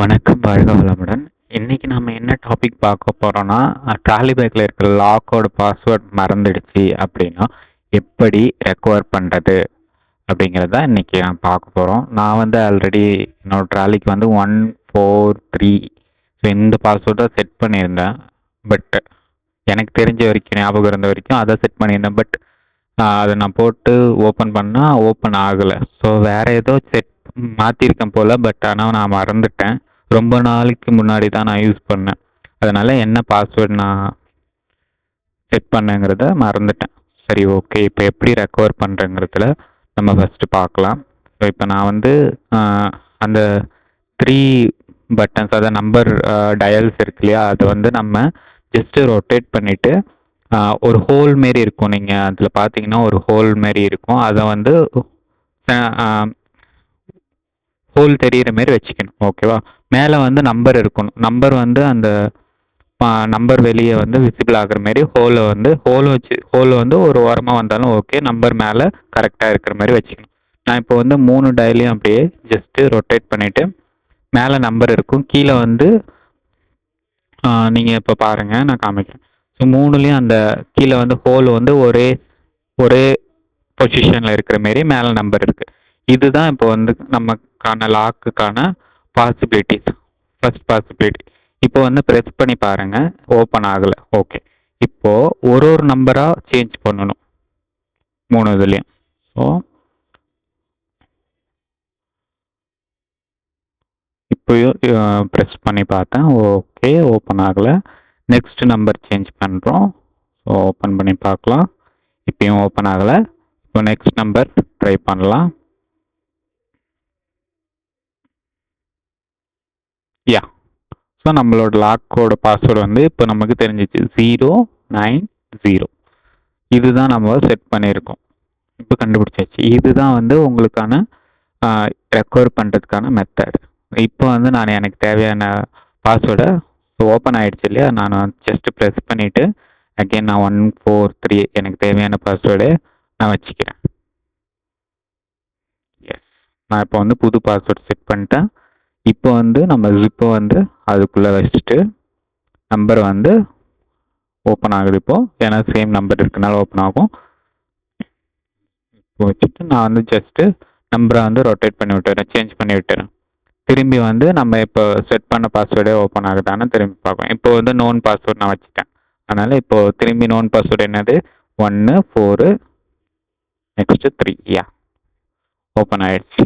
வணக்கம், வாழ்க வளமுடன். இன்னைக்கு நம்ம என்ன டாபிக் பார்க்க போறோம்னா, ட்ராலி பேக்ல இருக்கிற லாக்கோட பாஸ்வேர்ட் மறந்துடுச்சு அப்படின்னா, எப்படி ரெக்கவர் பண்றது? அப்படிங்கிறத இன்னைக்கு நான் பார்க்க போறோம். நான் வந்து ஆல்ரெடி என்னோட ட்ராலிக்கு வந்து 143 இந்த பாஸ்வேர்டை செட் பண்ணியிருந்தேன். பட் எனக்கு தெரிஞ்ச வரைக்கும், ஞாபகம் இருந்த வரைக்கும் அதை செட் பண்ணியிருந்தேன். பட் அதை நான் போட்டு ஓப்பன் பண்ணால் ஓப்பன் ஆகலை. ஸோ வேறு ஏதோ செட் மாற்றிருக்கேன் போல். பட் ஆனால் நான் மறந்துட்டேன். ரொம்ப நாளைக்கு முன்னாடி தான் நான் யூஸ் பண்ணேன். அதனால் என்ன பாஸ்வேர்டு நான் செட் பண்ணேங்கிறத மறந்துட்டேன். சரி, ஓகே. இப்போ எப்படி ரெக்கவர் பண்ணுறேங்கிறதுல நம்ம ஃபஸ்ட்டு பார்க்கலாம். ஸோ இப்போ நான் வந்து அந்த 3 பட்டன்ஸ், அதாவது நம்பர் டயல்ஸ் இருக்கு இல்லையா, அதை வந்து நம்ம ஜஸ்ட்டு ரொட்டேட் பண்ணிவிட்டு ஒரு ஹோல் மாரி இருக்கும். நீங்கள் அதில் பார்த்தீங்கன்னா ஒரு ஹோல் மாரி இருக்கும். அதை வந்து ஹோல் தெரிகிற மாரி வச்சுக்கணும். ஓகேவா? மேலே வந்து நம்பர் இருக்கணும். நம்பர் வந்து அந்த நம்பர் வெளியே வந்து விசிபிள் ஆகிற மாரி ஹோல் வந்து ஒரு ஓரமாக வந்தாலும் ஓகே. நம்பர் மேலே கரெக்டாக இருக்கிற மாதிரி வச்சுக்கணும். நான் இப்போ வந்து 3 டயலையும் அப்படியே ஜஸ்ட்டு ரொட்டேட் பண்ணிவிட்டு மேலே நம்பர் இருக்கும், கீழே வந்து நீங்கள் இப்போ பாருங்கள், நான் காமிக்கிறேன். ஸோ 3லேயும் அந்த கீழே வந்து ஹோல் வந்து ஒரே பொசிஷனில் இருக்கிற மாரி மேலே நம்பர் இருக்குது. இதுதான் இப்போ வந்து நமக்கான லாக்குக்கான பாசிபிலிட்டிஸ். First possibility. இப்போ வந்து ப்ரெஸ் பண்ணி பாருங்கள், ஓப்பன் ஆகலை. ஓகே. இப்போது ஒரு நம்பராக சேஞ்ச் பண்ணணும் 3 இதுலேயும். ஸோ இப்போயும் ப்ரெஸ் பண்ணி பார்த்தேன். ஓகே, ஓப்பன் ஆகலை. நெக்ஸ்ட் நம்பர் சேஞ்ச் பண்ணுறோம். ஸோ ஓப்பன் பண்ணி பார்க்கலாம். இப்போயும் ஓப்பன் ஆகலை. இப்போ நெக்ஸ்ட் நம்பர் ட்ரை பண்ணலாம். யா. ஸோ நம்மளோட லாக்கோட பாஸ்வேர்டு வந்து இப்போ நமக்கு தெரிஞ்சிச்சு, 090. இதுதான் நம்ம செட் பண்ணியிருக்கோம். இப்போ கண்டுபிடிச்சாச்சு. இதுதான் வந்து உங்களுக்கான ரெக்கவர் பண்ணுறதுக்கான மெத்தட். இப்போ வந்து நான் எனக்கு தேவையான பாஸ்வேர்டை ஓப்பன் ஆகிடுச்சு இல்லையா, நான் ஜஸ்ட் ப்ரெஸ் பண்ணிவிட்டு அகெயின் நான் 143 எனக்கு தேவையான பாஸ்வேர்டை நான் வச்சுக்கிறேன். எஸ், நான் இப்போ வந்து புது பாஸ்வேர்டு செட் பண்ணிட்டேன். இப்போ வந்து நம்ம ஜிப்பை வந்து அதுக்குள்ளே வச்சுட்டு நம்பர் வந்து ஓப்பன் ஆகுது. இப்போது ஏன்னா சேம் நம்பர் இருக்கனால ஓப்பன் ஆகும். இப்போ வச்சுட்டு நான் வந்து ஜஸ்ட்டு நம்பரை வந்து ரொட்டேட் பண்ணி விட்டுறேன், சேஞ்ச் பண்ணி விட்டுறேன். திரும்பி வந்து நம்ம இப்போ செட் பண்ண பாஸ்வேர்டே ஓப்பன் ஆகுதான்னு திரும்பி பார்ப்போம். இப்போ வந்து நோன் பாஸ்வேர்ட் நான் வச்சுட்டேன். அதனால் இப்போது திரும்பி நோன் பாஸ்வேர்டு என்னது, 1 4 நெக்ஸ்ட்டு 3. யா, ஓப்பன் ஆகிடுச்சு.